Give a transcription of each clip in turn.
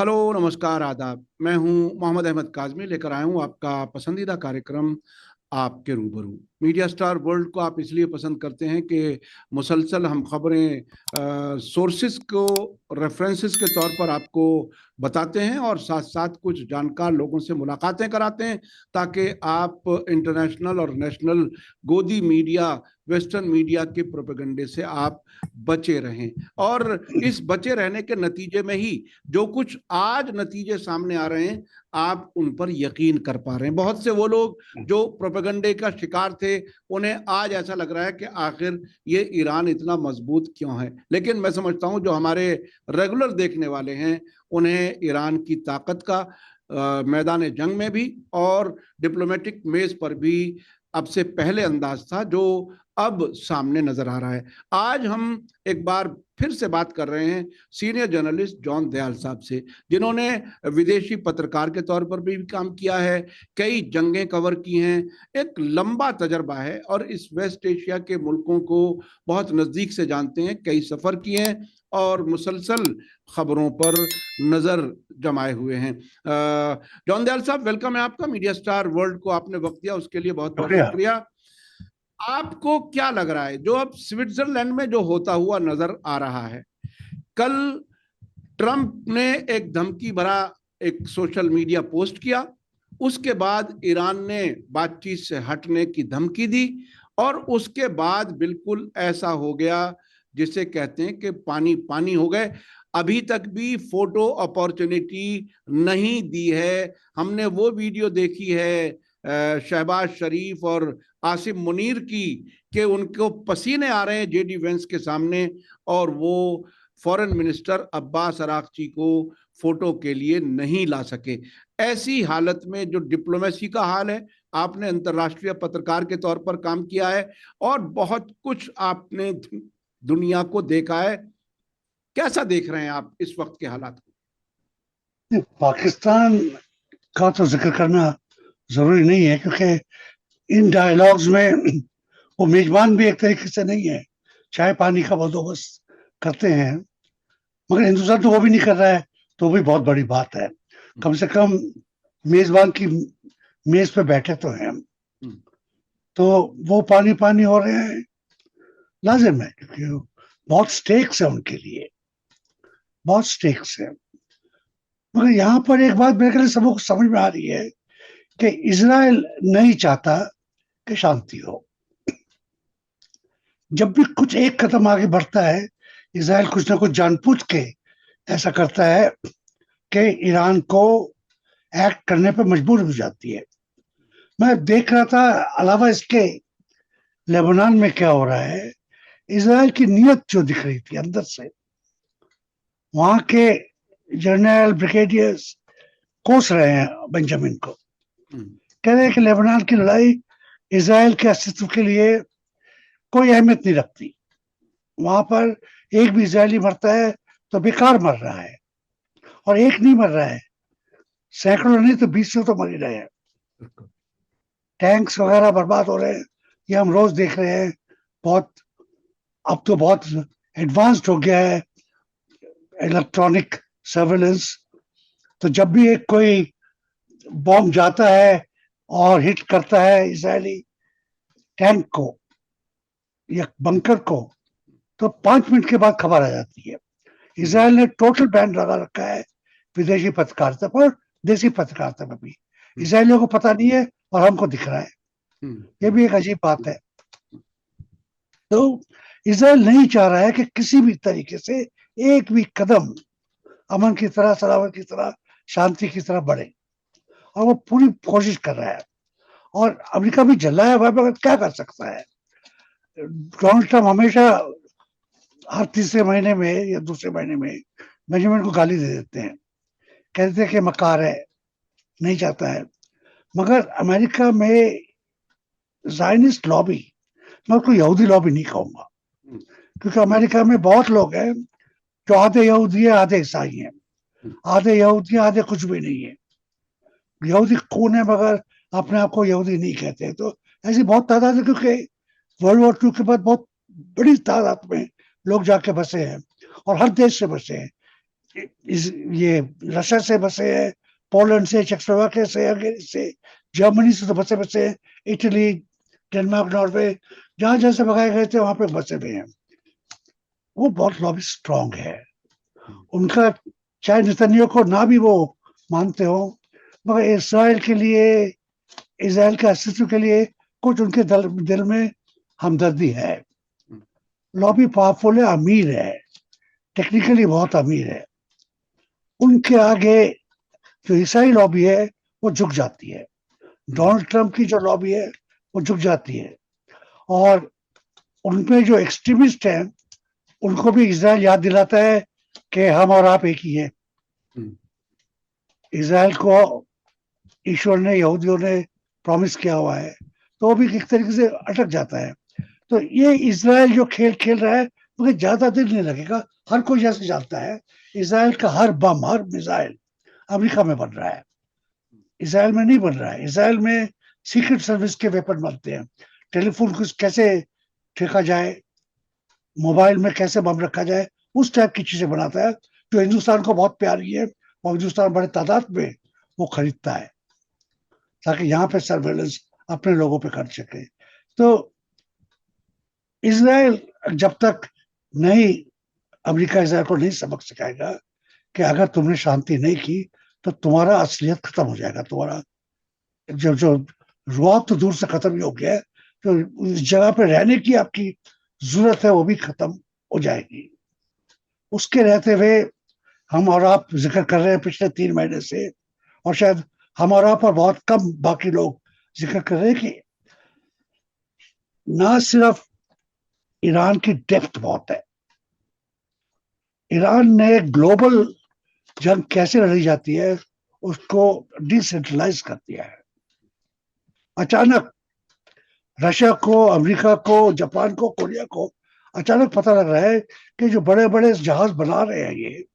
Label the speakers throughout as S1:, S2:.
S1: Hello, नमस्कार, आदाब। मैं हूं मोहम्मद अहमद काज़मी, लेकर आया हूं आपका पसंदीदा कार्यक्रम आपके रूबरू। मीडिया स्टार वर्ल्ड को आप इसलिए पसंद करते हैं कि मुसलसल हम खबरें सोर्सेस को रेफरेंसेस के तौर पर आपको बताते हैं और साथ साथ कुछ जानकार लोगों से मुलाकातें कराते हैं, ताकि आप इंटरनेशनल और नेशनल गोदी मीडिया, वेस्टर्न मीडिया के प्रोपेगेंडे से आप बचे रहें। और इस बचे रहने के नतीजे में ही जो कुछ आज नतीजे सामने आ रहे हैं, आप उन पर यकीन कर पा रहे हैं। बहुत से वो लोग जो प्रोपेगेंडे का शिकार थे, उन्हें आज ऐसा लग रहा है कि आखिर ये ईरान इतना मजबूत क्यों है। लेकिन मैं समझता हूं जो हमारे रेगुलर देखने वाले हैं, उन्हें ईरान की ताकत का मैदान जंग में भी और डिप्लोमेटिक मेज पर भी अब से पहले अंदाज था, जो अब सामने नजर आ रहा है। आज हम एक बार फिर से बात कर रहे हैं सीनियर जर्नलिस्ट जॉन दयाल साहब से, जिन्होंने विदेशी पत्रकार के तौर पर भी काम किया है, कई जंगें कवर की हैं, एक लंबा तजर्बा है और इस वेस्ट एशिया के मुल्कों को बहुत नज़दीक से जानते हैं, कई सफ़र किए हैं और मुसलसल खबरों पर नज़र जमाए हुए हैं। जॉन दयाल साहब, वेलकम है आपका मीडिया स्टार वर्ल्ड को। आपने वक्त दिया, उसके लिए बहुत बहुत
S2: शुक्रिया।
S1: शुक्रिया। आपको क्या लग रहा है जो अब स्विट्जरलैंड में जो होता हुआ नजर आ रहा है? कल ट्रंप ने एक धमकी भरा एक सोशल मीडिया पोस्ट किया, उसके बाद ईरान ने बातचीत से हटने की धमकी दी और उसके बाद बिल्कुल ऐसा हो गया जिसे कहते हैं कि पानी पानी हो गए। अभी तक भी फोटो अपॉर्चुनिटी नहीं दी है। हमने वो वीडियो देखी है शहबाज शरीफ और आसिम मुनीर की, कि उनको पसीने आ रहे हैं जेडी वेंस के सामने, और वो फॉरेन मिनिस्टर अब्बास अरागची को फोटो के लिए नहीं ला सके। ऐसी हालत में जो डिप्लोमेसी का हाल है, आपने अंतर्राष्ट्रीय पत्रकार के तौर पर काम किया है और बहुत कुछ आपने दुनिया को देखा है, कैसा देख रहे हैं आप इस वक्त के हालात को?
S2: पाकिस्तान का तो जिक्र करना जरूरी नहीं है, क्योंकि इन डायलॉग्स में वो मेजबान भी एक तरीके से नहीं है। चाय पानी का बंदोबस्त करते हैं, मगर हिंदुस्तान तो वो भी नहीं कर रहा है, तो वो भी बहुत बड़ी बात है। कम से कम मेजबान की मेज पे बैठे तो हैं हम। तो वो पानी पानी हो रहे हैं, लाजिम है, क्योंकि बहुत स्टेक्स है उनके लिए, बहुत स्टेक्स है। मगर यहाँ पर एक बात मेरे ख्याल से सबको समझ में आ रही है कि इजराइल नहीं चाहता कि शांति हो। जब भी कुछ एक कदम आगे बढ़ता है, इजराइल कुछ ना कुछ जानबूझ के ऐसा करता है कि ईरान को एक्ट करने पर मजबूर हो जाती है। मैं देख रहा था, अलावा इसके लेबनान में क्या हो रहा है, इजराइल की नीयत जो दिख रही थी अंदर से, वहां के जनरल ब्रिगेडियर्स कोस रहे हैं बेंजामिन को, कह रहे हैं कि लेबनान की लड़ाई इजराइल के अस्तित्व के लिए कोई अहमियत नहीं रखती। वहां पर एक भी इजरायली मरता है तो बेकार मर रहा है, और एक नहीं मर रहा है, सैकड़ों नहीं तो 20 तो मर ही रहे हैं। टैंक्स वगैरह बर्बाद हो रहे हैं, ये हम रोज देख रहे हैं। बहुत, अब तो बहुत एडवांस्ड हो गया है इलेक्ट्रॉनिक सर्वेलेंस। तो जब भी एक कोई बॉम्ब जाता है और हिट करता है इजरायली टैंक को या बंकर को, तो 5 मिनट के बाद खबर आ जाती है। इजराइल ने टोटल बैन लगा रखा है विदेशी पत्रकारिता पर, देसी पत्रकारिता पर भी। इजरायलियों को पता नहीं है और हमको दिख रहा है। ये भी एक अजीब बात है। तो इजराइल नहीं चाह रहा है कि किसी भी तरीके से एक भी कदम अमन की तरह, सलामत की तरह, शांति की तरह बढ़े, और वो पूरी कोशिश कर रहा है। और अमेरिका भी जला है, वहां पर क्या कर सकता है। डोनाल्ड ट्रम्प हमेशा हर तीसरे महीने में या दूसरे महीने में बेंजामिन को गाली दे देते हैं, कहते हैं कि मकार है, नहीं चाहता है। मगर अमेरिका में ज़ायनिस्ट लॉबी, मैं उसको यहूदी लॉबी नहीं कहूंगा, क्योंकि अमेरिका में बहुत लोग हैं जो आधे यहूदी है आधे ईसाई हैं, आधे यहूदी आधे कुछ भी नहीं है। यहूदी खून है मगर अपने आप को यहूदी नहीं कहते। तो ऐसी बहुत तादाद है, क्योंकि वर्ल्ड वॉर 2 के बाद बहुत बड़ी तादाद में लोग जाके बसे हैं और हर देश से बसे हैं। ये रशिया से बसे हैं, पोलैंड से, चेकोस्लोवाकिया से, हंगेरी से, जर्मनी से तो बसे बसे हैं, इटली, डेनमार्क, नॉर्वे, जहां जहां से भगाए गए थे वहां पे बसे हुए हैं। वो बहुत लॉबी स्ट्रांग है उनका, चाहे नेतन्याहू को ना भी वो मानते हो, मगर इसराइल के लिए, इसराइल के अस्तित्व के लिए कुछ उनके दिल में हमदर्दी है। लॉबी पावरफुल है, अमीर है, टेक्निकली बहुत अमीर है। उनके आगे जो ईसाई लॉबी है वो झुक जाती है, डोनाल्ड ट्रंप की जो लॉबी है वो झुक जाती है। और उनमें जो एक्सट्रीमिस्ट हैं उनको भी इजराइल याद दिलाता है कि हम और आप एक ही हैं। इजराइल को ईश्वर ने, यहूदियों ने प्रॉमिस किया हुआ है, तो वो भी एक तरीके से अटक जाता है। तो ये इजराइल जो खेल खेल रहा है मुझे ज्यादा देर नहीं लगेगा। हर कोई जैसे जानता है इजराइल का हर बम, हर मिसाइल अमेरिका में बन रहा है, इसराइल में नहीं बन रहा है। इसराइल में सीक्रेट सर्विस के वेपन बनते हैं, टेलीफोन को कैसे फेंका जाए, मोबाइल में कैसे बम रखा जाए, उस टाइप की चीजें बनाता है जो हिंदुस्तान को बहुत प्यारी है, और हिंदुस्तान बड़े तादाद में वो खरीदता है ताकि यहाँ पे सर्वेलेंस अपने लोगों पे कर सके। तो इसराइल जब तक नहीं, अमेरिका इसराइल को नहीं समझ सकेगा कि अगर तुमने शांति नहीं की तो तुम्हारा असलियत खत्म हो जाएगा, तुम्हारा जो जो रुआब तो दूर से खत्म ही हो गया है, तो उस जगह पे रहने की आपकी जरूरत है वो भी खत्म हो जाएगी। उसके रहते हुए हम और आप जिक्र कर रहे हैं पिछले 3 महीने से, और शायद हम और आप और बहुत कम बाकी लोग जिक्र कर रहे हैं कि ना सिर्फ ईरान की डेप्थ बहुत है, ईरान ने ग्लोबल जंग कैसे लड़ी जाती है उसको डिसेंट्रलाइज कर दिया है। अचानक रशिया को, अमेरिका को, जापान को, कोरिया को अचानक पता लग रहा है कि जो बड़े बड़े जहाज बना रहे हैं ये,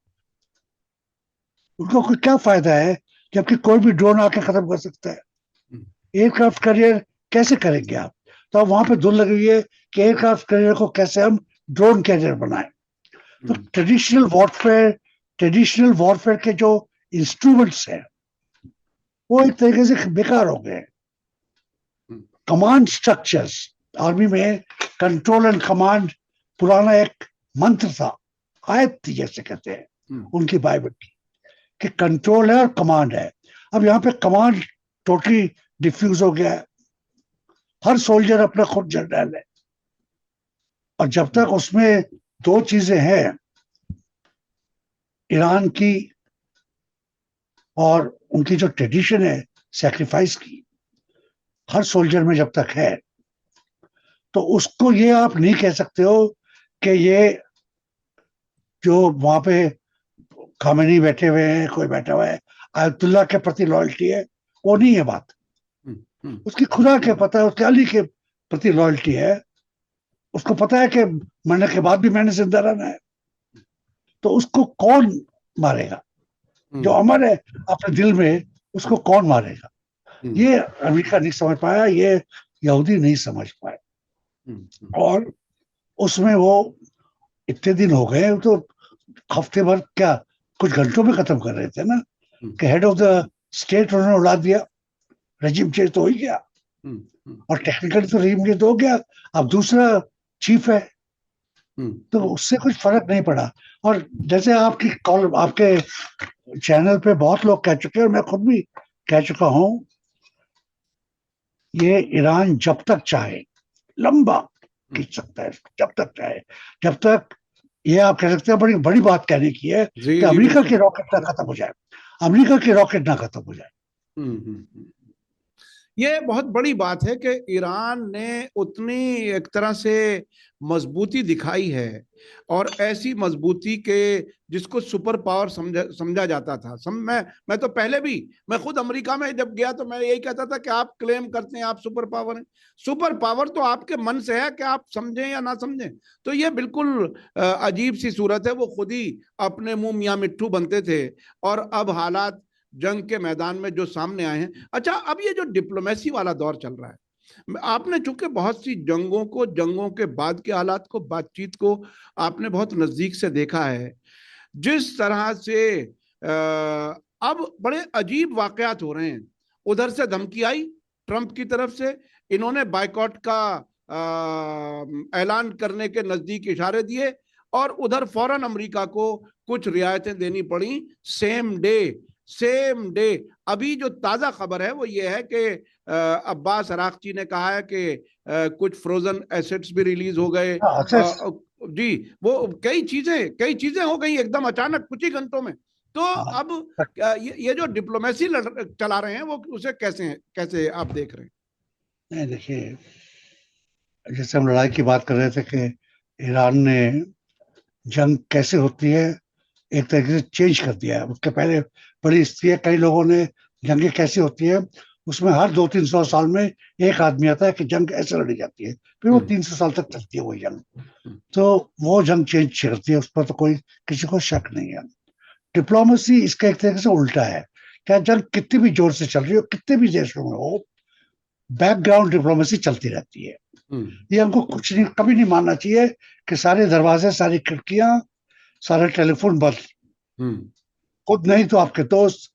S2: उनको कोई क्या फायदा है जबकि कोई भी ड्रोन आके खत्म कर सकता है। एयरक्राफ्ट करियर कैसे करेंगे आप? तो अब वहां पे धुन लगी हुई है कि एयरक्राफ्ट करियर को कैसे हम ड्रोन कैरियर बनाए। तो ट्रेडिशनल वॉरफेयर के जो इंस्ट्रूमेंट्स हैं वो एक तरीके से बेकार हो गए। कमांड स्ट्रक्चर्स, आर्मी में कंट्रोल एंड कमांड पुराना एक मंत्र था, आयत थी जैसे कहते हैं उनकी बाइबल की, कि कंट्रोल है और कमांड है। अब यहाँ पे कमांड टोटली डिफ्यूज हो गया है, हर सोल्जर अपना खुद जनरल है। और जब तक उसमें दो चीजें हैं, ईरान की और उनकी जो ट्रेडिशन है सैक्रिफाइस की, हर सोल्जर में जब तक है, तो उसको ये आप नहीं कह सकते हो कि ये जो वहां पे खामेनी बैठे हुए हैं, कोई बैठा हुआ है, आयतुल्ला के प्रति लॉयल्टी है, वो नहीं है बात। उसकी खुदा के पता है, उसके अली के प्रति लॉयल्टी है, उसको पता है कि मरने के बाद भी मैंने जिंदा रहना है। तो उसको कौन मारेगा? जो अमर है अपने दिल में, उसको कौन मारेगा? ये अमेरिका नहीं समझ पाया, ये यहूदी नहीं समझ पाए। और उसमें वो इतने दिन हो गए, तो हफ्ते भर क्या कुछ घंटों में खत्म कर रहे थे ना, कि हेड ऑफ द स्टेट उन्होंने उड़ा दिया, रजीम चेंज तो हो ही गया, और टेक्निकली तो रजीम चेंज तो हो गया, अब दूसरा चीफ है, तो उससे कुछ फर्क नहीं पड़ा। और जैसे आपकी कॉल, आपके चैनल पे बहुत लोग कह चुके हैं और मैं खुद भी कह चुका हूं, ये ईरान जब तक चाहे लंबा खींच सकता है, जब तक चाहे, जब तक, ये आप कह सकते हैं बड़ी बड़ी बात कहने की है कि अमेरिका के रॉकेट ना खत्म हो जाए, अमेरिका के रॉकेट ना खत्म हो जाए।
S1: ये बहुत बड़ी बात है कि ईरान ने उतनी एक तरह से मजबूती दिखाई है, और ऐसी मजबूती के जिसको सुपर पावर समझा जाता था। मैं तो पहले भी, मैं खुद अमेरिका में जब गया तो मैं यही कहता था कि आप क्लेम करते हैं आप सुपर पावर हैं, सुपर पावर तो आपके मन से है कि आप समझें या ना समझें। तो ये बिल्कुल अजीब सी सूरत है, वो खुद ही अपने मुंह मियाँ मिट्ठू बनते थे, और अब हालात जंग के मैदान में जो सामने आए हैं। अच्छा, अब ये जो डिप्लोमेसी वाला दौर चल रहा है, आपने चूंकि बहुत सी जंगों को, जंगों के बाद के हालात को, बातचीत को आपने बहुत नजदीक से देखा है, जिस तरह से अब बड़े अजीब वाकयात हो रहे हैं। उधर से धमकी आई ट्रंप की तरफ से, इन्होंने बायकॉट का ऐलान करने के नजदीक इशारे दिए, और उधर फौरन अमेरिका को कुछ रियायतें देनी पड़ी सेम डे। अभी जो ताजा खबर है वो ये है कि अब्बास अरागची ने कहा है कि कुछ फ्रोजन एसेट्स भी रिलीज हो गए। जी, वो कई चीजें हो गई एकदम अचानक कुछ ही घंटों में। तो अब ये जो डिप्लोमेसी चला रहे हैं वो उसे कैसे आप देख रहे हैं?
S2: नहीं, देखिए, जैसे हम लड़ाई की बात कर रहे थे कि ईरान ने जंग कैसे होती है एक तरीके से चेंज कर दिया है। उसके पहले बड़ी स्थिति है, कई लोगों ने जंगें कैसी होती है उसमें हर 200-300 साल में एक आदमी आता है कि जंग ऐसे लड़ी जाती है, फिर वो 300 साल तक चलती है वही जंग। तो वो जंग चेंज करती है, उस पर तो कोई किसी को शक नहीं है। डिप्लोमेसी इसका एक तरीके से उल्टा है। क्या जंग कितनी भी जोर से चल रही हो, कितने भी देशों में हो, बैकग्राउंड डिप्लोमेसी चलती रहती है। ये हमको कुछ नहीं, कभी नहीं मानना चाहिए कि सारे दरवाजे, सारी खिड़कियां, सारे टेलीफोन बंद, खुद नहीं तो आपके दोस्त,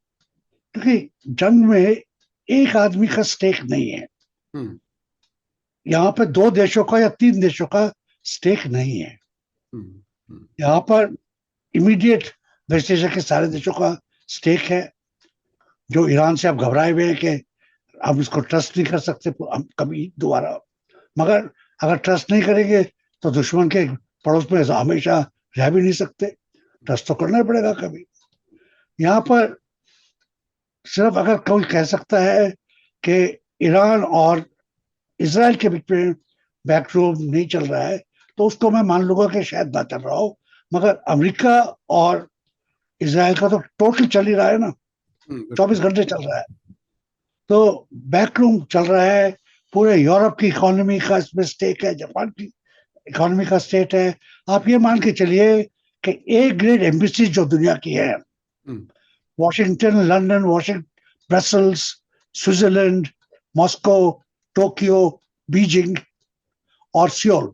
S2: क्योंकि जंग में एक आदमी का स्टेक नहीं है। यहाँ पे 2 देशों का या 3 देशों का स्टेक नहीं है। यहाँ पर इमीडिएट वेस्ट एशिया के सारे देशों का स्टेक है, जो ईरान से अब घबराए हुए हैं कि हम इसको ट्रस्ट नहीं कर सकते हम कभी दोबारा। मगर अगर ट्रस्ट नहीं करेंगे तो दुश्मन के पड़ोस में हमेशा रह भी नहीं सकते, ट्रस्ट तो करना ही पड़ेगा कभी। यहाँ पर सिर्फ अगर कोई कह सकता है कि ईरान और इजराइल के बीच में बैकरूम नहीं चल रहा है, तो उसको मैं मान लूंगा कि शायद ना चल रहा हो। मगर अमेरिका और इजराइल का तो टोटल चल ही रहा है ना, 24 घंटे चल रहा है। तो बैकरूम चल रहा है, पूरे यूरोप की इकोनॉमी का इसमें स्टेक है, जापान की इकोनॉमी का स्टेट है। आप ये मान के चलिए कि ए ग्रेड एम्बेसी जो दुनिया की है, Washington, London, Brussels, Switzerland, Moscow, Tokyo, Beijing और सियोल,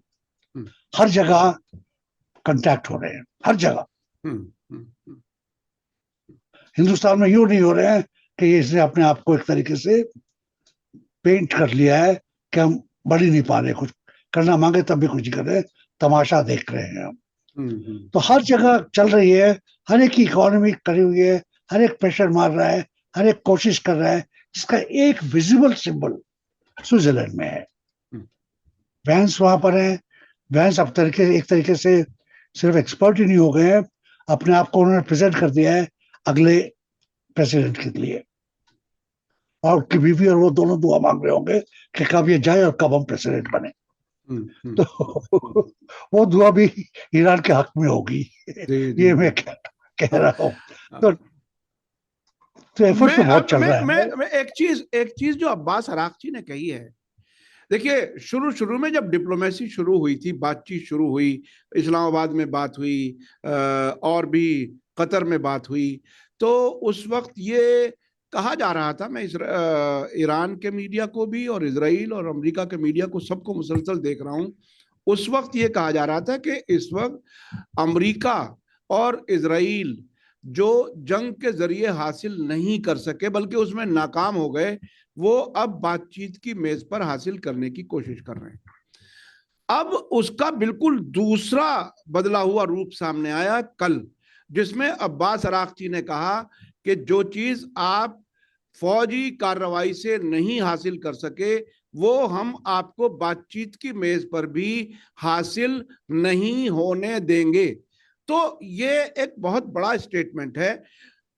S2: हर जगह कांटेक्ट हो रहे हैं, हर जगह। हिंदुस्तान में यूं नहीं हो रहे हैं कि इसने अपने आप को एक तरीके से पेंट कर लिया है कि हम बढ़ ही नहीं पा रहे, कुछ करना मांगे तब भी कुछ नहीं कर रहे, तमाशा देख रहे हैं हम। तो हर जगह चल रही है, हर एक की इकोनॉमी करी हुई है, हर एक प्रेशर मार रहा है, हर एक कोशिश कर रहा है, जिसका एक विजिबल सिंबल स्विट्जरलैंड में है। वैंस वहां पर है। वैंस अब एक तरीके से सिर्फ एक्सपर्ट ही नहीं हो गए हैं, अपने आप को उन्होंने प्रेजेंट कर दिया है अगले प्रेसिडेंट के लिए। और उनकी बीवी और वो दोनों दुआ मांग रहे होंगे कि कब ये जाए और कब हम प्रेसिडेंट बने। तो वो दुआ भी ईरान के हक में होगी, ये मैं कह रहा हूँ। तो एफर्ट तो बहुत चल रहा है।
S1: मैं एक चीज जो अब्बास अरागची ने कही है, देखिए शुरू में जब डिप्लोमेसी शुरू हुई थी, बातचीत शुरू हुई, इस्लामाबाद में बात हुई, और भी कतर में बात हुई, तो उस वक्त ये कहा जा रहा था, मैं ईरान के मीडिया को भी और इजराइल और अमेरिका के मीडिया को सबको मुसलसल देख रहा हूं, उस वक्त ये कहा जा रहा था कि इस वक्त अमेरिका और इजराइल जो जंग के जरिए हासिल नहीं कर सके बल्कि उसमें नाकाम हो गए, वो अब बातचीत की मेज पर हासिल करने की कोशिश कर रहे हैं। अब उसका बिल्कुल दूसरा बदला हुआ रूप सामने आया कल, जिसमें अब्बास अरागची ने कहा कि जो चीज आप फौजी कार्रवाई से नहीं हासिल कर सके वो हम आपको बातचीत की मेज पर भी हासिल नहीं होने देंगे। तो ये एक बहुत बड़ा स्टेटमेंट है।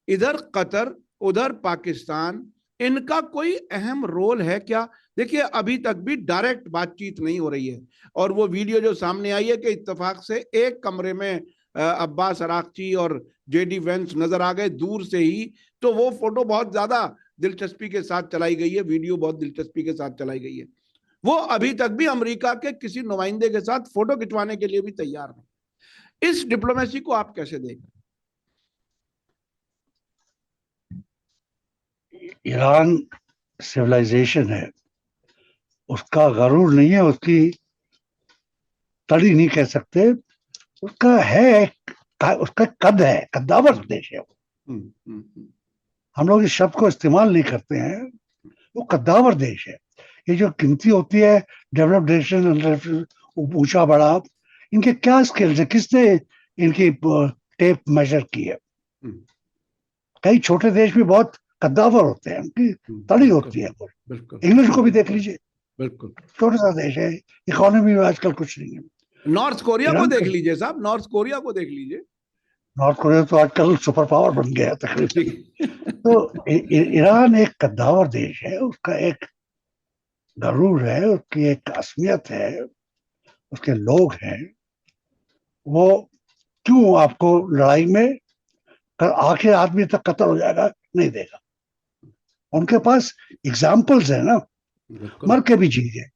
S1: इधर कतर, उधर पाकिस्तान, इनका कोई अहम रोल है क्या? देखिए अभी तक भी डायरेक्ट बातचीत नहीं हो रही है, और वो वीडियो जो सामने आई है कि इत्तेफाक से एक कमरे में अब्बास अरागची और जेडी वेंस नजर आ गए दूर से ही, तो वो फोटो बहुत ज्यादा दिलचस्पी के साथ चलाई गई है, वीडियो बहुत दिलचस्पी के साथ चलाई गई है। वो अभी तक भी अमेरिका के किसी नुमाइंदे के साथ फोटो खिंचवाने के लिए भी तैयार नहीं। इस डिप्लोमेसी को आप कैसे देख?
S2: ईरान सिविलाइजेशन है, उसका गरूर नहीं है, उसकी तड़ी नहीं कह सकते, उसका है उसका कद है, कद्दावर देश है वो। हम लोग इस शब्द को इस्तेमाल नहीं करते हैं, वो कद्दावर देश है। ये जो गिनती होती है डेवलप्ड नेशन, ऊंचा बड़ा, इनके क्या स्किल्स है, किसने इनकी टेप मेजर की है? कई छोटे देश भी बहुत कद्दावर होते हैं, उनकी तड़ी होती है। इंग्लैंड को भी देख लीजिए,
S1: बिल्कुल
S2: छोटा सा देश है, इकोनॉमी में आजकल कुछ नहीं है।
S1: नॉर्थ कोरिया को देख लीजिए साहब, नॉर्थ कोरिया को देख लीजिए।
S2: नॉर्थ कोरिया तो आजकल सुपर पावर बन गया है तकरीबन। तो ईरान एक कद्दावर देश है, उसका एक गरूर है, उसकी एक असमियत है, उसके लोग हैं। वो क्यों आपको लड़ाई में आखिर आदमी तक कत्ल हो जाएगा नहीं देगा? उनके पास एग्जाम्पल्स है ना, मर के भी जी गए।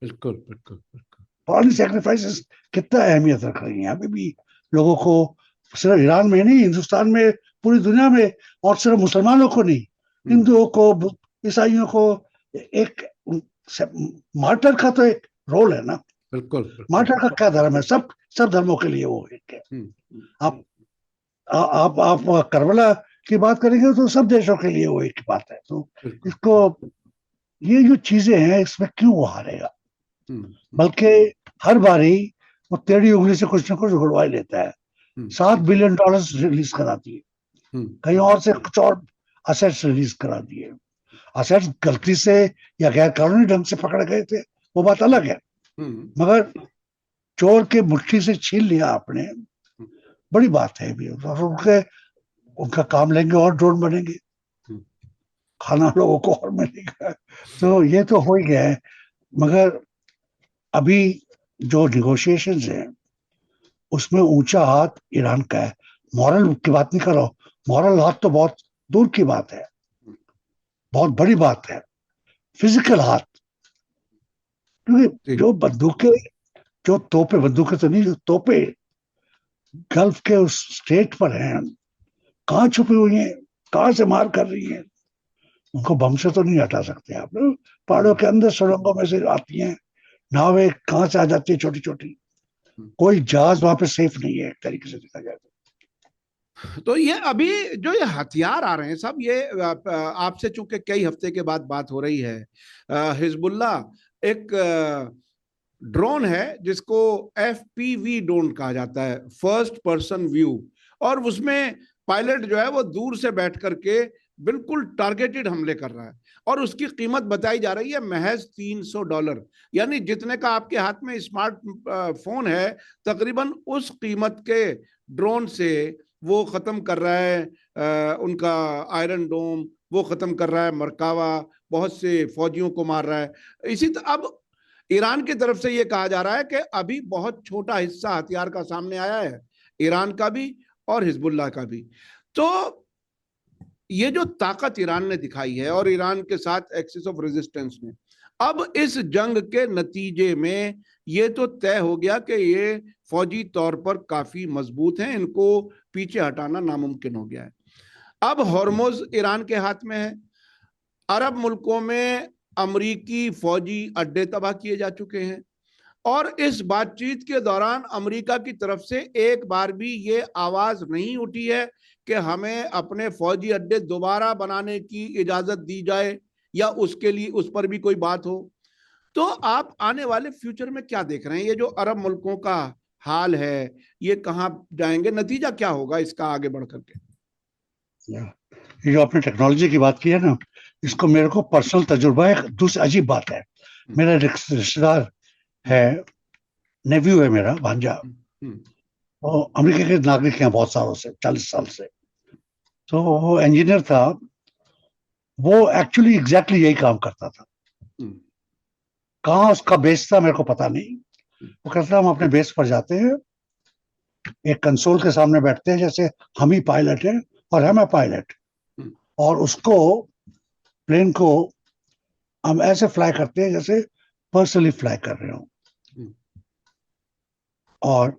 S1: बिल्कुल बिल्कुल बिल्कुल।
S2: फॉरेन सैक्रिफाइसेस कितना अहमियत रख रही हैं अभी भी लोगों को, सिर्फ ईरान में नहीं, हिंदुस्तान में, पूरी दुनिया में। और सिर्फ मुसलमानों को नहीं, हिंदुओं को, ईसाइयों को, एक मार्टर का तो एक रोल है ना।
S1: बिल्कुल
S2: मार्टर का क्या धर्म है? सब धर्मों के लिए वो एक है। आप करबला की बात करेंगे तो सब देशों के लिए वो एक बात है। तो इसको, ये जो चीजें हैं, इसमें क्यों वो हारेगा? बल्कि हर बारी वो टेढ़ी उंगली से कुछ ना कुछ उगड़वा ही लेता है। $7 बिलियन रिलीज करा दिए, कहीं और से कुछ और असेट्स रिलीज करा दिए। असेट्स गलती से या गैर कानूनी ढंग से पकड़े गए थे, वो बात अलग है, मगर चोर के मुट्ठी से छीन लिया आपने, बड़ी बात है भी। उनका काम लेंगे और ड्रोन बनेंगे, खाना लोगों को और मिलेगा। तो ये तो हो ही गया है। मगर अभी जो निगोशिएशंस हैं, उसमें ऊंचा हाथ ईरान का है। मॉरल की बात नहीं कर रहा हूं, मॉरल हाथ तो बहुत दूर की बात है, बहुत बड़ी बात है। फिजिकल हाथ, क्योंकि जो बंदूकें, जो तोपे, बंदूकें तो नहीं, जो तोपे गल्फ के उस स्टेट पर हैं, कहाँ छुपी हुई हैं, कहाँ से मार कर रही हैं? उनको बम से तो नहीं हटा सकते आप लोग। पहाड़ों के अंदर सुरंगों में से आती हैं नावें, कहाँ से आ जाती है छोटी छोटी। कोई जहाज वहां पे सेफ नहीं है एक तरीके से देखा जाए
S1: तो ये अभी जो ये हथियार आ रहे हैं सब, ये आपसे चूंकि कई हफ्ते के बाद बात हो रही है, हिजबुल्ला एक ड्रोन है जिसको FPV ड्रोन कहा जाता है, फर्स्ट पर्सन व्यू, और उसमें पायलट जो है वो दूर से बैठ करके बिल्कुल टारगेटेड हमले कर रहा है, और उसकी कीमत बताई जा रही है महज $300। यानी जितने का आपके हाथ में स्मार्ट फोन है, तकरीबन उस कीमत के ड्रोन से वो खत्म कर रहा है उनका आयरन डोम, वो खत्म कर रहा है मरकावा, बहुत से फौजियों को मार रहा है। इसी अब ईरान की तरफ से ये कहा जा रहा है कि अभी बहुत छोटा हिस्सा हथियार का सामने आया है, ईरान का भी और हिजबुल्लाह का भी। तो ये जो ताकत ईरान ने दिखाई है और ईरान के साथ एक्सिस ऑफ रेजिस्टेंस में, अब इस जंग के नतीजे में ये तो तय हो गया कि ये फौजी तौर पर काफी मजबूत हैं, इनको पीछे हटाना नामुमकिन हो गया है। अब हॉर्मुज ईरान के हाथ में है। अरब मुल्कों में अमरीकी फौजी अड्डे तबाह किए जा चुके हैं, और इस बातचीत के दौरान अमेरिका की तरफ से एक बार भी ये आवाज नहीं उठी है कि हमें अपने फौजी अड्डे दोबारा बनाने की इजाजत दी जाए या उसके लिए उस पर भी कोई बात हो। तो आप आने वाले फ्यूचर में क्या देख रहे हैं? ये जो अरब मुल्कों का हाल है, ये कहाँ जाएंगे? नतीजा क्या होगा इसका आगे बढ़ करके?
S2: ये जो आपने टेक्नोलॉजी की बात की है ना, इसको मेरे को पर्सनल तजुर्बा है। दूसरी अजीब बात है, मेरा रिश्तेदार है, नेव्यू है मेरा भांजा, वो अमेरिका के नागरिक हैं बहुत सालों से, 40 साल से। तो वो इंजीनियर था, वो एक्चुअली एग्जैक्टली यही काम करता था। कहाँ उसका बेस था मेरे को पता नहीं। वो कहता हम अपने बेस पर जाते हैं, एक कंसोल के सामने बैठते हैं, जैसे हम ही पायलट हैं और हम है पायलट, और उसको, प्लेन को हम ऐसे फ्लाई करते हैं जैसे पर्सनली फ्लाई कर रहे हो, और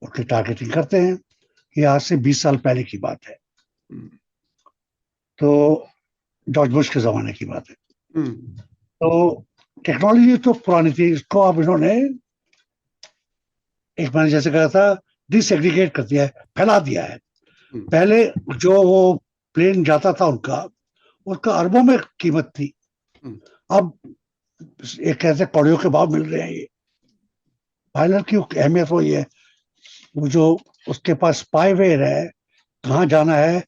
S2: उसकी टारगेटिंग करते हैं। ये आज से 20 साल पहले की बात है, तो जॉर्ज बुश के जमाने की बात है। तो टेक्नोलॉजी तो पुरानी थी, इसको अब इन्होंने, एक मैंने जैसे कहा था डिसएग्रीगेट कर दिया है, फैला दिया है।
S1: हम्म,
S2: पहले जो वो प्लेन जाता था उनका, उसका अरबों में कीमत थी।
S1: हम्म,
S2: अब एक ऐसे कौड़ियों के भाव मिल रहे हैं। ये पायलट की अहमियत वही है, वो जो उसके पास स्पाईवेयर है, कहाँ जाना है,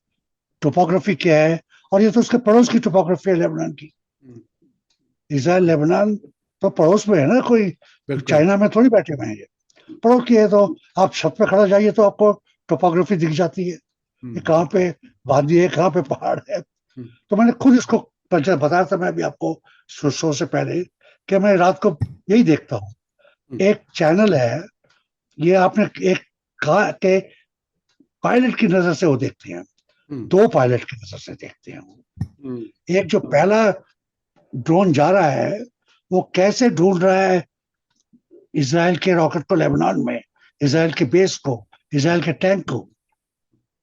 S2: टोपोग्राफी क्या है। और ये तो उसके पड़ोस की टोपोग्राफी है लेबनान की।
S1: हम्म,
S2: इसराइल लेबनान तो पड़ोस में है ना, कोई
S1: बिल्कुल।
S2: चाइना में थोड़ी बैठे हुए हैं ये, पड़ोस की है। तो आप छत पे खड़ा जाइए तो आपको टोपोग्राफी दिख जाती है कि
S1: हम्म,
S2: कहाँ पे वादी है, कहाँ पे पहाड़ है।
S1: हम्म,
S2: तो मैंने खुद इसको बताया था मैं भी आपको शो से पहले, कि मैं रात को यही देखता हूँ।
S1: हम्म,
S2: एक चैनल है, ये आपने एक कहा कि पायलट की नजर से वो देखते हैं,
S1: हम्म,
S2: दो पायलट की नजर से देखते हैं वो।
S1: हम्म,
S2: एक जो पहला ड्रोन जा रहा है, वो कैसे ढूंढ रहा है इसराइल के रॉकेट को लेबनान में, इसराइल के बेस को, इसराइल के टैंक को,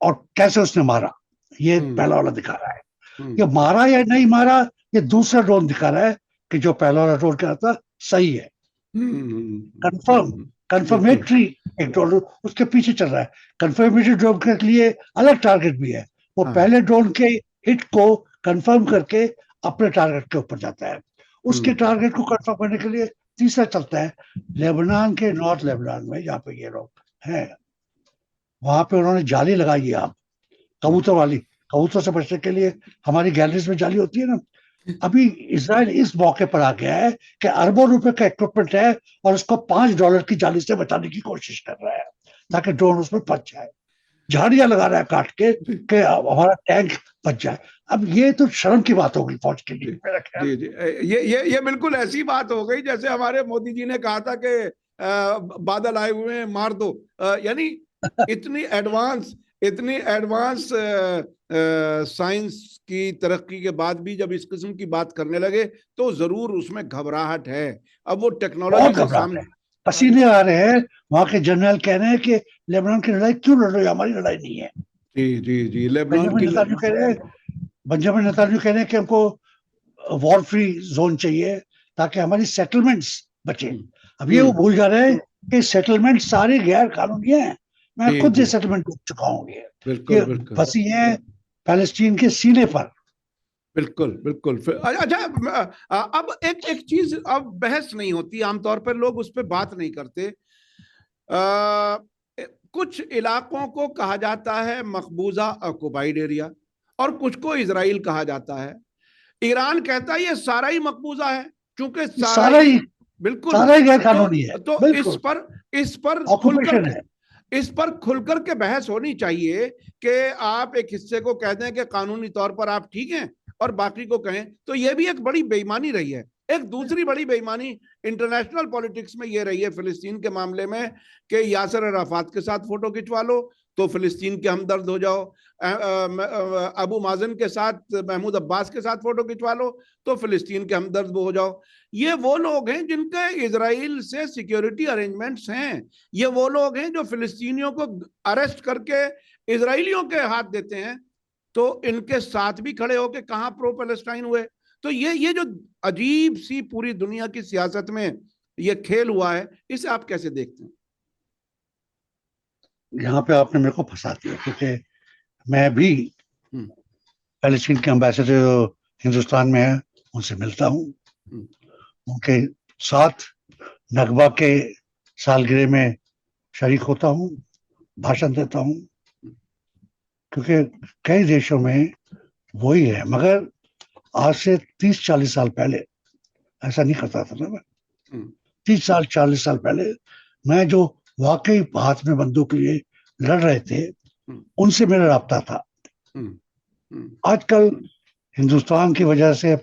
S2: और कैसे उसने मारा, ये
S1: हम्म,
S2: पहला वाला दिखा रहा है।
S1: हम्म,
S2: ये मारा या नहीं मारा, ये दूसरा ड्रोन दिखा रहा है कि जो पहला वाला ड्रोन क्या था सही है, कंफर्म,
S1: बिल्कुल।
S2: कंफर्मेटरी। एक ड्रोन उसके पीछे चल रहा है। कंफर्मेटरी ड्रोन के लिए अलग टारगेट भी है। वो
S1: हाँ।
S2: पहले ड्रोन के हिट को कंफर्म करके अपने टारगेट के ऊपर जाता है। उसके
S1: हम्म,
S2: टारगेट को कंफर्म करने के लिए तीसरा चलता है। लेबनान के नॉर्थ लेबनान में जहाँ पे ये लोग हैं, वहां पे उन्होंने जाली लगाई है, आप
S1: हम्म,
S2: कबूतर वाली, कबूतर से बचने के लिए हमारी गैलरीज में जाली होती है ना। अभी इसराइल इस मौके पर आ गया है कि अरबों रुपए का इक्विपमेंट है और उसको $5 की जाली से बचाने की कोशिश कर रहा है ताकि ड्रोन उसमें फंस जाए। झाड़ियां लगा रहा है काट के कि हमारा टैंक बच जाए। अब ये तो शर्म की बात होगी फौज के लिए,
S1: जी
S2: मेरा ख्याल।
S1: जी जी। ये बिल्कुल ऐसी बात हो गई जैसे हमारे मोदी जी ने कहा था कि बादल आए हुए हैं मार दो। यानी इतनी एडवांस इतनी एडवांस साइंस की तरक्की के बाद भी जब इस किस्म की बात करने लगे तो जरूर उसमें घबराहट है। अब वो टेक्नोलॉजी
S2: बहुत
S1: से
S2: घबराहट है,
S1: सामने।
S2: पसीने आ रहे हैं। वहां के जनरल कह रहे हैं कि लेबनान की लड़ाई क्यों लड़ रही है, हमारी लड़ाई नहीं है।
S1: जी जी जी, लेबनान
S2: बेंजामिन
S1: की
S2: नेतान्याहू कह रहे हैं, बेंजामिन नेतान्याहू कह रहे हैं कि हमको वॉर फ्री जोन चाहिए ताकि हमारी सेटलमेंट्स बचे।
S1: हम्म,
S2: अब ये वो भूल जा रहे हैं कि सेटलमेंट सारे गैर कानूनी हैं। मैं
S1: जी
S2: खुद ये
S1: जी,
S2: सेटलमेंट देख चुका हूँ। ये
S1: बिल्कुल बिल्कुल
S2: बसी है पैलेस्टीन के सीने पर।
S1: बिल्कुल बिल्कुल। अच्छा, अब एक एक चीज अब बहस नहीं होती, आमतौर पर लोग उस पर बात नहीं करते। आ, कुछ इलाकों को कहा जाता है मकबूजा ऑक्युपाइड एरिया और कुछ को इजराइल कहा जाता है। ईरान कहता है ये सारा ही मकबूजा है, क्योंकि
S2: ये
S1: सारा ही। बिल्कुल।
S2: सारा ही गैर
S1: तो
S2: कानूनी है,
S1: तो
S2: बिल्कुल
S1: इस पर खुलकर
S2: ऑक्यूपेशन है।
S1: के बहस होनी चाहिए कि आप एक हिस्से को कह दें कि कानूनी तौर पर आप ठीक हैं और बाकी को कहें, तो यह भी एक बड़ी बेईमानी रही है। एक दूसरी बड़ी बेईमानी इंटरनेशनल पॉलिटिक्स में यह रही है फिलिस्तीन के मामले में कि यासर अराफात के साथ फोटो खिंचवा लो तो फिलिस्तीन के हमदर्द हो जाओ, अबू माजन के साथ, महमूद अब्बास के साथ फोटो खिंचवा लो तो फिलिस्तीन के हमदर्द हो जाओ। ये वो लोग हैं जिनके इजराइल से सिक्योरिटी अरेंजमेंट्स हैं। ये वो लोग हैं जो फिलिस्तीनियों को अरेस्ट करके इजरायलियों के हाथ देते हैं, तो इनके साथ भी खड़े होकर कहां प्रो पैलेस्टाइन हुए। तो ये जो अजीब सी पूरी दुनिया की सियासत में ये खेल हुआ है, इसे आप कैसे देखते हैं?
S2: यहाँ पे आपने मेरे को फंसा दिया, क्योंकि मैं भी
S1: हम्म,
S2: पैलेस्टीन के एम्बेसडर हिंदुस्तान में है, उनसे मिलता हूँ।
S1: हम्म,
S2: उनके साथ नकबा के सालगिरह में शरीक होता हूँ, भाषण देता हूँ। क्योंकि कई देशों में वही है, मगर आज से 30-40 साल पहले ऐसा नहीं करता था ना मैं।
S1: हम्म,
S2: 30 साल 40 साल पहले मैं जो वाकई हाथ में बंदूक लिए लड़ रहे थे,
S1: हम्म,
S2: उनसे मेरा राब्ता था।
S1: हम्म, हम्म,
S2: आजकल हिंदुस्तान की वजह से,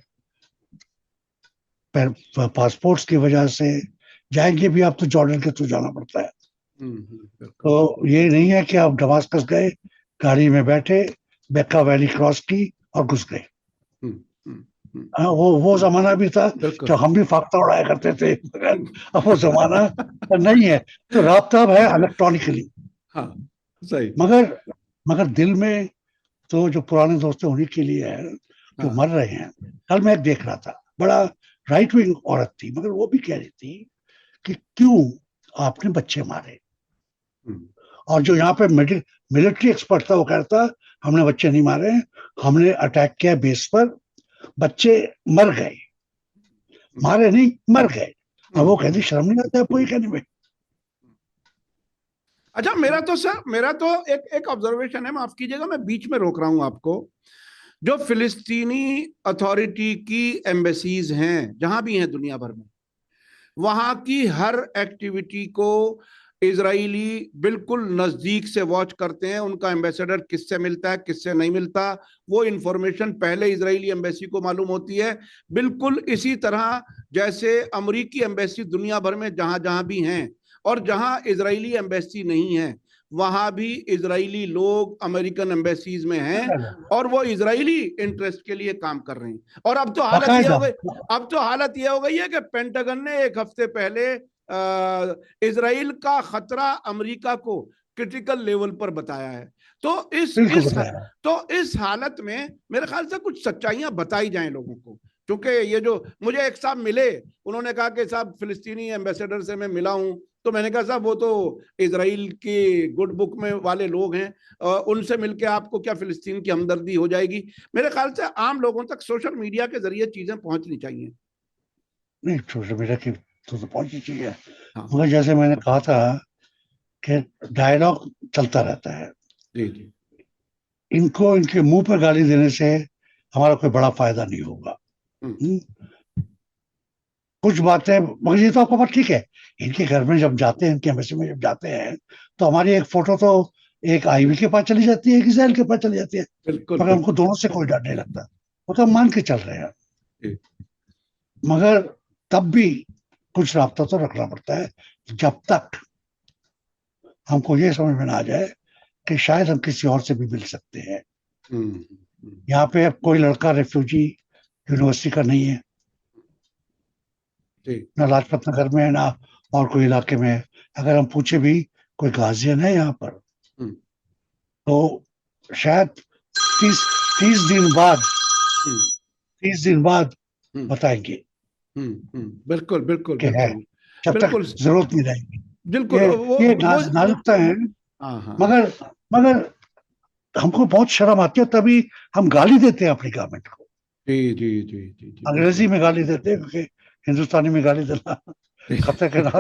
S2: पासपोर्ट्स की वजह से जाएंगे भी आप तो जॉर्डन के थ्रू जाना पड़ता है।
S1: बिल्कुल।
S2: तो ये नहीं है कि आप दमास्कस गए, गाड़ी में बैठे, बेक्का वैली क्रॉस की और घुस गए।
S1: हम्म, हम्म, हम्म,
S2: हाँ, वो जमाना भी था
S1: बिल्कुल।
S2: जब हम भी फाख्ता उड़ाया करते थे, मगर अब वो जमाना नहीं है। तो राब्ता अब है इलेक्ट्रॉनिकली।
S1: हाँ, सही।
S2: मगर मगर दिल में तो जो पुराने दोस्त हैं उन्हीं के लिए है जो
S1: हाँ।
S2: मर रहे हैं। कल मैं एक देख रहा था, बड़ा राइट विंग औरत थी, मगर वो भी कह रही थी कि क्यों आपने बच्चे मारे।
S1: हम्म,
S2: और जो यहाँ पे मिलिट्री एक्सपर्ट था वो कह रहा था हमने बच्चे नहीं मारे हैं, हमने अटैक किया बेस पर, बच्चे मर गए, मारे नहीं मर गए। अब वो कहती शर्म नहीं आता आपको ये कहने में?
S1: अच्छा, मेरा तो एक ऑब्जर्वेशन है, माफ कीजिएगा मैं बीच में रोक रहा हूं आपको। जो फिलिस्तीनी अथॉरिटी की एम्बेसीज हैं जहां भी हैं दुनिया भर में, वहां की हर एक्टिविटी को इजरायली बिल्कुल नजदीक से वॉच करते हैं। उनका एम्बेसडर किससे मिलता है, किससे नहीं मिलता, वो इंफॉर्मेशन पहले इजरायली एम्बेसी को मालूम होती है। बिल्कुल इसी तरह जैसे अमेरिकी एम्बेसी दुनिया भर में जहां जहां भी हैं, और जहां इजरायली एम्बेसी नहीं है वहां भी इजरायली लोग अमेरिकन एम्बेसीज में हैं और वो इजरायली इंटरेस्ट के लिए काम कर रहे हैं। और अब तो हालत ये हो गई है कि पेंटागन ने एक हफ्ते पहले इजराइल का खतरा अमेरिका को क्रिटिकल लेवल पर बताया है। तो इस हालत में मेरे ख्याल से कुछ सच्चाइयां बताई जाएं लोगों को, क्योंकि ये जो मुझे एक साहब मिले, उन्होंने कहा कि साहब फिलिस्तीनी एम्बेसडर से मैं मिला हूं, तो मैंने कहा साहब वो तो इजराइल की गुड बुक में वाले लोग हैं, उनसे मिलके आपको क्या फिलिस्तीन की हमदर्दी हो जाएगी। मेरे ख्याल से आम लोगों तक सोशल मीडिया के जरिए चीजें पहुंचनी चाहिए।
S2: नहीं, सोशल मीडिया की तो पहुंचनी चाहिए,
S1: हाँ।
S2: मगर जैसे मैंने कहा था कि डायलॉग चलता रहता है।
S1: जी जी।
S2: इनको इनके मुंह पर गाली देने से हमारा कोई बड़ा फायदा नहीं होगा। कुछ बातें, मगर ये तो आपको बात ठीक है, इनके घर में जब जाते हैं, इनके एम्बेसी में जब जाते हैं, तो हमारी एक फोटो तो एक आईवी के पास चली जाती है, एक इसराइल के पास चली जाती है, मगर हमको दोनों से कोई डर नहीं लगता, वो तो हम मान के चल रहे हैं। मगर तब भी कुछ रास्ता तो रखना पड़ता है, जब तक हमको ये समझ में ना आ जाए कि शायद हम किसी और से भी मिल सकते हैं। यहाँ पे अब कोई लड़का रेफ्यूजी यूनिवर्सिटी का नहीं है, ना लाजपत नगर में, ना और कोई इलाके में। अगर हम पूछे भी कोई गार्जियन है यहाँ पर, तो शायद 30 दिन बाद बताएंगे।
S1: बिल्कुल बिल्कुल
S2: बिल्कुल, जब तक जरूरत नहीं रहेगी।
S1: बिल्कुल
S2: ये नाजुकता है, मगर हमको बहुत शर्म आती है, तभी हम गाली देते हैं अपनी गवर्नमेंट को।
S1: जी जी जी जी,
S2: अंग्रेजी में गाली देते हैं, क्योंकि हिंदुस्तानी में गाली देना खतरे के नाम।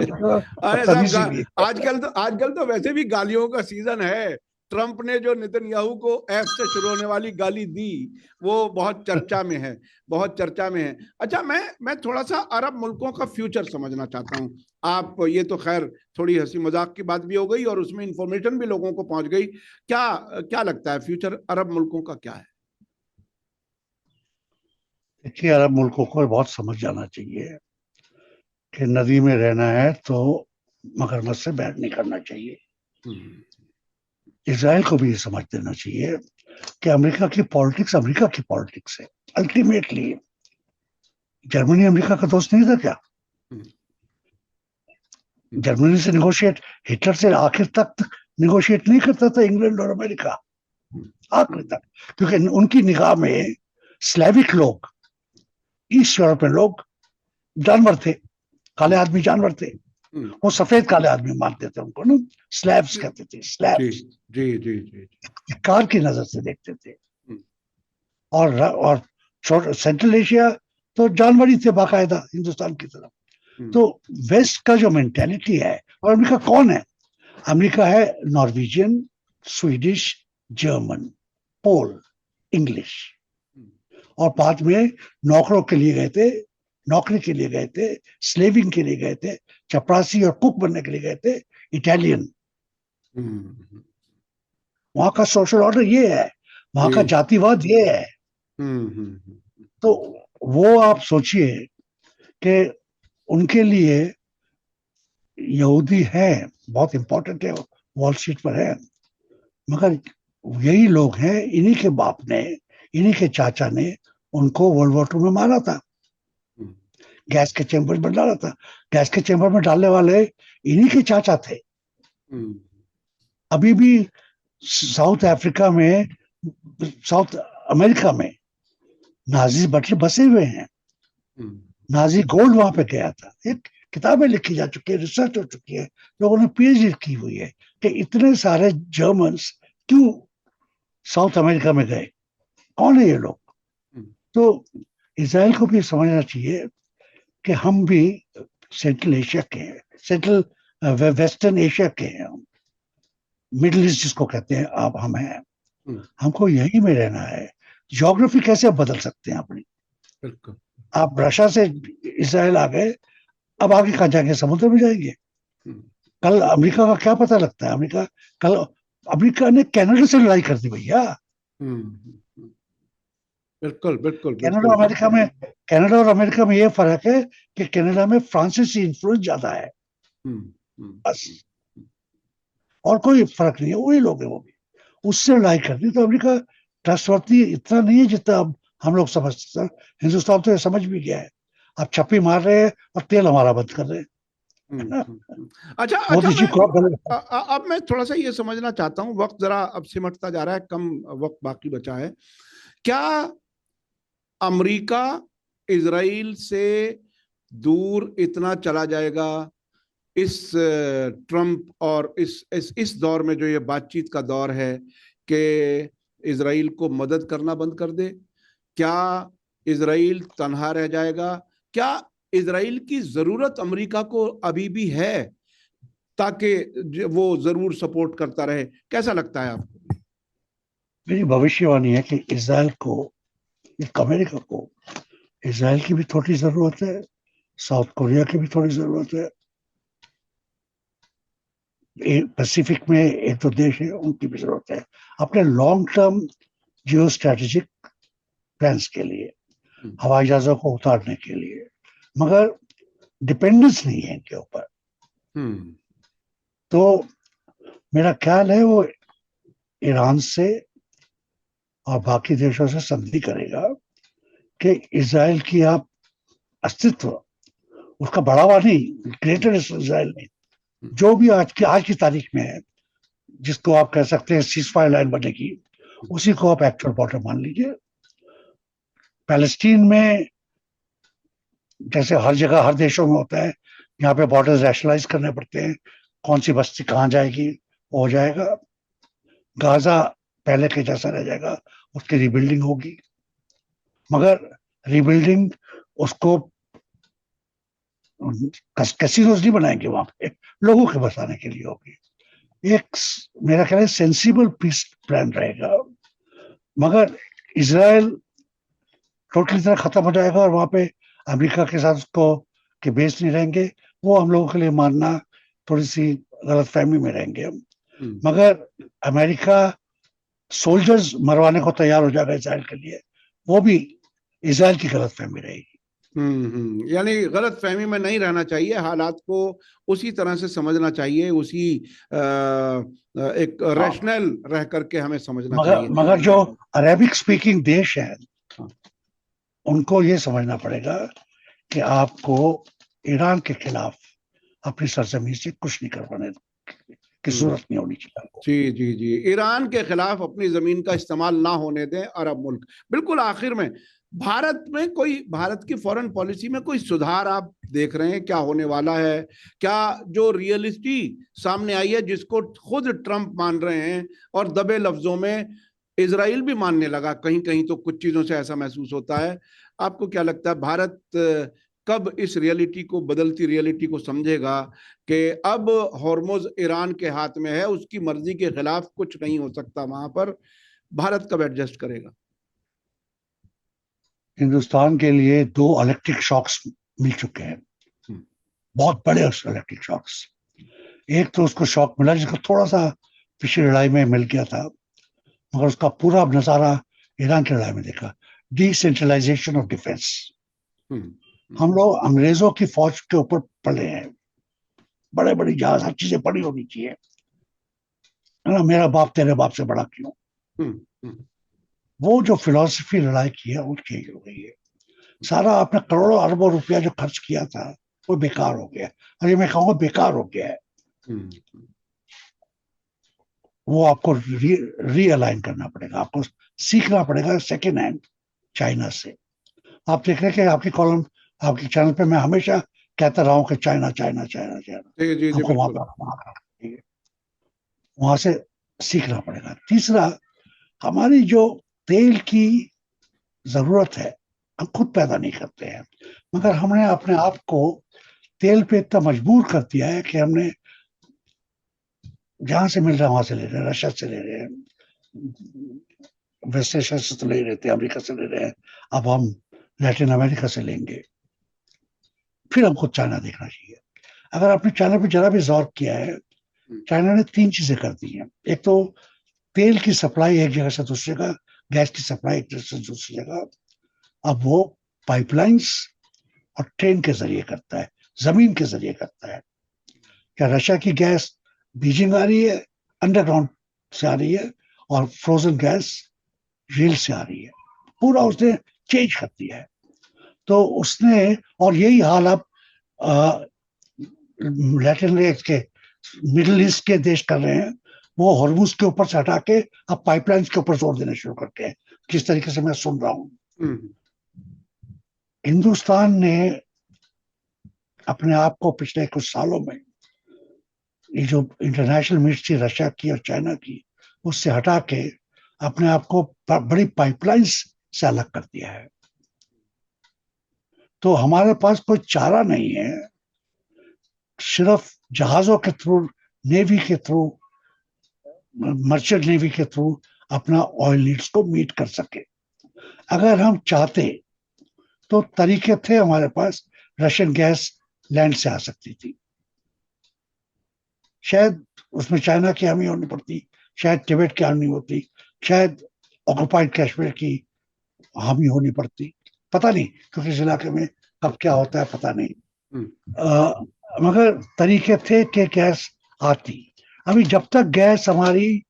S1: आजकल तो वैसे भी गालियों का सीजन है। ट्रंप ने जो नेतन्याहू को एफ से शुरू होने वाली गाली दी, वो बहुत चर्चा में है, बहुत चर्चा में है। अच्छा, मैं थोड़ा सा अरब मुल्कों का फ्यूचर समझना चाहता हूँ। आप, ये तो खैर थोड़ी हंसी मजाक की बात भी हो गई और उसमें इंफॉर्मेशन भी लोगों को पहुंच गई। क्या लगता है फ्यूचर अरब मुल्कों का क्या है?
S2: देखिए, अरब मुल्कों को बहुत समझ जाना चाहिए कि नदी में रहना है तो मगरमच्छ से बैर नहीं करना चाहिए। इजराइल को भी ये समझ देना चाहिए कि अमेरिका की पॉलिटिक्स है। अल्टीमेटली जर्मनी अमेरिका का दोस्त नहीं था क्या? जर्मनी से निगोशिएट, हिटलर से आखिर तक निगोशिएट नहीं करता था इंग्लैंड और अमेरिका, आखिर तक, क्योंकि उनकी निगाह में स्लेविक लोग, ईस्ट यूरोपियन लोग जानवर थे, काले आदमी जानवर थे। वो सफेद काले आदमी मानते थे उनको ना, स्लैब्स कहते थे, स्लैब्स।
S1: जी जी जी,
S2: कार की नजर से देखते थे। और सेंट्रल एशिया तो जानवर ही थे बाकायदा, हिंदुस्तान की तरफ। तो वेस्ट का जो मेंटेलिटी है, और अमेरिका कौन है? अमेरिका है नॉर्वेजियन, स्वीडिश, जर्मन, पोल, इंग्लिश, और बाद में नौकरों के लिए गए थे, नौकरी के लिए गए थे, स्लेविंग के लिए गए थे, चपरासी और कुक बनने के लिए गए थे, इटालियन। वहां का सोशल ऑर्डर ये है, वहां का जातिवाद ये है। तो वो आप सोचिए कि उनके लिए यहूदी है, बहुत इंपॉर्टेंट है, वॉल स्ट्रीट पर है, मगर यही लोग हैं, इन्हीं के बाप ने, इन्हीं के चाचा ने उनको वर्ल्ड वॉर 2 में मारा था, गैस के चैम्बर में डाला था। गैस के चैम्बर में डालने वाले इन्हीं के चाचा थे। अभी भी साउथ अमेरिका में नाजी बटलर बसे हुए हैं। नाजी गोल्ड वहां पे गया था, एक किताबें लिखी जा चुकी है, रिसर्च हो चुकी है, लोगों ने पीएचडी की हुई है कि इतने सारे जर्मन्स क्यों साउथ अमेरिका में गए, कौन है ये लोग। तो इसराइल को भी समझना चाहिए कि हम भी सेंट्रल एशिया के हैं, सेंट्रल वेस्टर्न एशिया के हैं, मिडिल ईस्ट जिसको कहते हैं, अब हम हैं, हमको यहीं में रहना है। ज्योग्राफी कैसे आप बदल सकते हैं अपनी?
S1: बिल्कुल।
S2: आप रशिया से इसराइल आ गए, अब आगे कहाँ जाएंगे? समुद्र में जाएंगे। कल अमेरिका का क्या पता लगता है? कल अमेरिका ने कनाडा से लड़ाई कर दी भैया।
S1: बिल्कुल बिल्कुल
S2: कनाडा और अमेरिका में ये फर्क है कि कनाडा में फ्रांसीसी इन्फ्लुएंस ज्यादा है, बस, और कोई फर्क नहीं है। वही लोग हैं वो भी, उससे लड़ाई कर दी। तो अमेरिका ट्रस्टवर्दी इतना नहीं है जितना अब हम लोग समझते हैं। हिंदुस्तान तो ये समझ भी गया है, आप छप्पी मार रहे हैं और तेल हमारा बंद कर रहे हैं।
S1: अच्छा
S2: मोदी जी को
S1: अब मैं थोड़ा सा ये समझना चाहता हूँ, वक्त जरा अब सिमटता जा रहा है, कम वक्त बाकी बचा है। क्या अमेरिका इजराइल से दूर इतना चला जाएगा इस ट्रंप और इस दौर में, जो ये बातचीत का दौर है, कि इजराइल को मदद करना बंद कर दे? क्या इजराइल तन्हा रह जाएगा? क्या इजराइल की जरूरत अमेरिका को अभी भी है ताकि वो जरूर सपोर्ट करता रहे? कैसा लगता है आपको?
S2: मेरी भविष्यवाणी है कि इजराइल को, अमेरिका को, इजराइल की भी थोड़ी जरूरत है, साउथ कोरिया की भी थोड़ी जरूरत है, पैसिफिक में एक दो देश है उनकी भी जरूरत है, अपने long term geo strategic plans के लिए, हवाई जहाजों को उतारने के लिए। मगर डिपेंडेंस नहीं है इनके ऊपर। तो मेरा ख्याल है वो ईरान से और बाकी देशों से संधि करेगा कि इजराइल की आप अस्तित्व, उसका बढ़ावा नहीं, ग्रेटर इजराइल नहीं, जो भी आज की तारीख में है, जिसको आप कह सकते हैं सीज फायर लाइन बनेगी, उसी को आप एक्चुअल बॉर्डर मान लीजिए। पैलेस्टीन में जैसे हर जगह हर देशों में होता है, यहाँ पे बॉर्डर रैशनलाइज करने पड़ते हैं, कौन सी बस्ती कहाँ जाएगी, हो जाएगा। गाजा पहले के जैसा रह जाएगा, उसकी रिबिल्डिंग होगी, मगर रिबिल्डिंग उसको कैसीनोज नहीं बनाएंगे, वहां पे लोगों के बसाने के लिए होगी। एक मेरा ख्याल है सेंसिबल पीस प्लान रहेगा। मगर इजराइल टोटली तरह खत्म हो जाएगा और वहां पे अमेरिका के साथ उसको के बेस नहीं रहेंगे, वो हम लोगों के लिए मानना थोड़ी सी गलतफहमी में रहेंगे हम। मगर अमेरिका सोल्जर्स मरवाने को तैयार हो जाएगा इजराइल के लिए, वो भी इजराइल की गलतफहमी रहेगी।
S1: यानी गलत फहमी में नहीं रहना चाहिए, हालात को उसी तरह से समझना चाहिए, उसी एक रैशनल रह करके हमें समझना चाहिए।
S2: मगर जो अरेबिक स्पीकिंग देश है, उनको ये समझना पड़ेगा कि आपको ईरान के खिलाफ अपनी सरजमीन से कुछ नहीं करवाने की जरूरत नहीं होनी चाहिए।
S1: जी जी जी, ईरान के खिलाफ अपनी जमीन का इस्तेमाल ना होने दें अरब मुल्क। बिल्कुल आखिर में, भारत की फॉरेन पॉलिसी में कोई सुधार आप देख रहे हैं? क्या होने वाला है? क्या जो रियलिटी सामने आई है, जिसको खुद ट्रंप मान रहे हैं और दबे लफ्जों में इजराइल भी मानने लगा, कहीं कहीं तो कुछ चीजों से ऐसा महसूस होता है, आपको क्या लगता है भारत कब इस रियलिटी को, बदलती रियलिटी को समझेगा कि अब हॉर्मुज ईरान के हाथ में है, उसकी मर्जी के खिलाफ कुछ नहीं हो सकता वहां पर? भारत कब एडजस्ट करेगा?
S2: हिंदुस्तान के लिए 2 इलेक्ट्रिक शॉक्स मिल चुके हैं, बहुत बड़े इलेक्ट्रिक शॉक्स। एक तो उसको शॉक मिला जिसको थोड़ा सा पिछली लड़ाई में मिल गया था, मगर उसका पूरा नजारा ईरान की लड़ाई में देखा, डिसेंट्रलाइजेशन ऑफ डिफेंस। हम लोग अंग्रेजों की फौज के ऊपर पड़े हैं, बड़े बड़ी जहाज, हर चीजें बड़ी होनी चाहिए, है ना, मेरा बाप तेरे बाप से बड़ा क्यों। वो जो फिलॉसफी लड़ाई की है वो चेंज हो गई है। सारा आपने करोड़ों अरबों रुपया जो खर्च किया था वो बेकार हो गया, और ये मैं कहूँगा बेकार हो गया है। वो आपको रीअलाइन करना पड़ेगा, आपको सीखना पड़ेगा सेकेंड हैंड चाइना से। आप देख रहे हैं कि आपकी कॉलम, आपके चैनल पे मैं हमेशा कहता रहा हूँ कि चाइना चाइना चाइना चाइना,
S1: जी जी जी
S2: हमको
S1: बिल्कुल।
S2: वहां से सीखना पड़ेगा। तीसरा, हमारी जो तेल की जरूरत है हम खुद पैदा नहीं करते हैं, मगर हमने अपने आप को तेल पे इतना मजबूर कर दिया है कि हमने जहां से मिल रहा है वहां से ले रहे हैं, रशिया से ले रहे हैं, वेस्ट एशिया से तो ले रहे थे, अमेरिका से ले रहे हैं, अब हम लैटिन अमेरिका से लेंगे। फिर हमको चाइना देखना चाहिए। अगर आपने चाइना पे जरा भी गौर किया है, चाइना ने 3 चीजें कर दी हैं। एक तो तेल की सप्लाई एक जगह से दूसरी जगह, गैस की सप्लाई एक जगह से दूसरी जगह, अब वो पाइपलाइंस और ट्रेन के जरिए करता है, जमीन के जरिए करता है। क्या रशिया की गैस बीजिंग आ रही है, अंडरग्राउंड से आ रही है, और फ्रोजन गैस रेल से आ रही है। पूरा उसने चेंज कर दिया है। तो उसने, और यही हाल अब लैटिन के, मिडिल ईस्ट के देश कर रहे हैं। वो हॉर्मुज के ऊपर से हटा के अब पाइपलाइंस के ऊपर जोर देना शुरू करके हैं, किस तरीके से मैं सुन रहा हूँ। हिंदुस्तान ने अपने आप को पिछले कुछ सालों में ये जो इंटरनेशनल मीट्स थी रशिया की और चाइना की, उससे हटा के अपने आप को बड़ी पाइपलाइंस से अलग कर दिया है। तो हमारे पास कोई चारा नहीं है, सिर्फ जहाजों के थ्रू, नेवी के थ्रू, मर्चेंट नेवी के थ्रू अपना ऑयल नीड्स को मीट कर सके। अगर हम चाहते तो तरीके थे हमारे पास, रशियन गैस लैंड से आ सकती थी, शायद उसमें चाइना की हामी होनी पड़ती, शायद तिब्बत की हामी होती, शायद ऑक्युपाइड कश्मीर की हामी होनी पड़ती, पता नहीं, क्योंकि इस इलाके में कब क्या होता है पता नहीं। मगर तरीके थे कि गैस आती। अभी जब तक गैस हमारी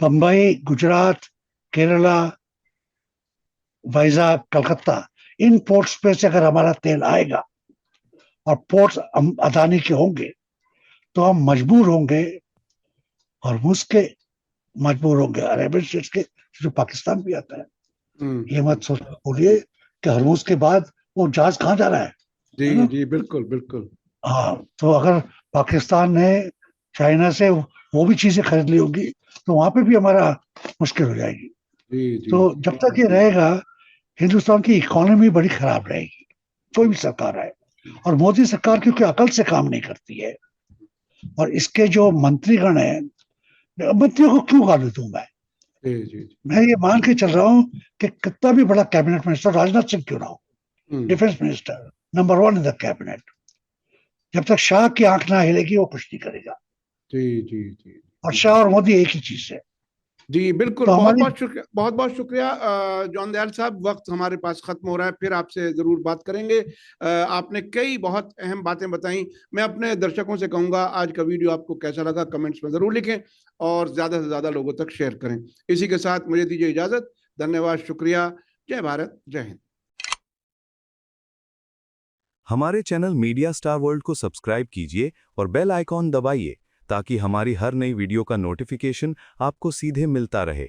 S2: बंबई, गुजरात, केरला, वाइजाग, कलकत्ता, इन पोर्ट्स पे से अगर हमारा तेल आएगा और पोर्ट्स अदानी के होंगे, तो हम मजबूर होंगे, और मुझके मजबूर होंगे अरेबियन स्टेट्स के, जो पाकिस्तान भी आता है। ये मत सोच बोलिए कि हरमुज के बाद वो जहाज कहाँ जा रहा है।
S1: जी जी बिल्कुल बिल्कुल।
S2: हाँ, तो अगर पाकिस्तान ने चाइना से वो भी चीजें खरीद ली होगी, तो वहां पे भी हमारा मुश्किल हो जाएगी।
S1: जी जी।
S2: तो जब तक ये रहेगा, हिंदुस्तान की इकोनॉमी बड़ी खराब रहेगी, कोई भी सरकार आए। और मोदी सरकार क्योंकि अकल से काम नहीं करती है, और इसके जो मंत्रीगण है, मंत्रियों को क्यों गाली दूं मैं? मैं ये मान के चल रहा हूं कि कितना भी बड़ा कैबिनेट मिनिस्टर राजनाथ सिंह क्यों ना हो, defence minister number 1 in the cabinet, जब तक शाह की आंख ना हिलेगी वो कुछ नहीं करेगा।
S1: जी जी जी।
S2: और शाह और मोदी एक ही चीज है।
S1: जी बिल्कुल।
S2: तो
S1: बहुत बहुत शुक्रिया, बहुत बहुत शुक्रिया जॉन दयाल साहब। वक्त हमारे पास खत्म हो रहा है, फिर आपसे जरूर बात करेंगे। आपने कई बहुत अहम बातें बताई। मैं अपने दर्शकों से कहूंगा, आज का वीडियो आपको कैसा लगा कमेंट्स में जरूर लिखें, और ज्यादा से ज्यादा लोगों तक शेयर करें। इसी के साथ मुझे दीजिए इजाजत। धन्यवाद, शुक्रिया। जय भारत, जय हिंद।
S3: हमारे चैनल मीडिया स्टार वर्ल्ड को सब्सक्राइब कीजिए और बेल आइकॉन दबाइए, ताकि हमारी हर नई वीडियो का नोटिफिकेशन आपको सीधे मिलता रहे।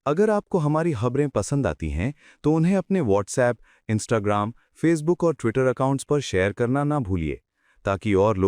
S3: अगर आपको हमारी खबरें पसंद आती हैं तो उन्हें अपने व्हाट्सएप, इंस्टाग्राम, फेसबुक और ट्विटर अकाउंट्स पर शेयर करना ना भूलिए, ताकि और लोग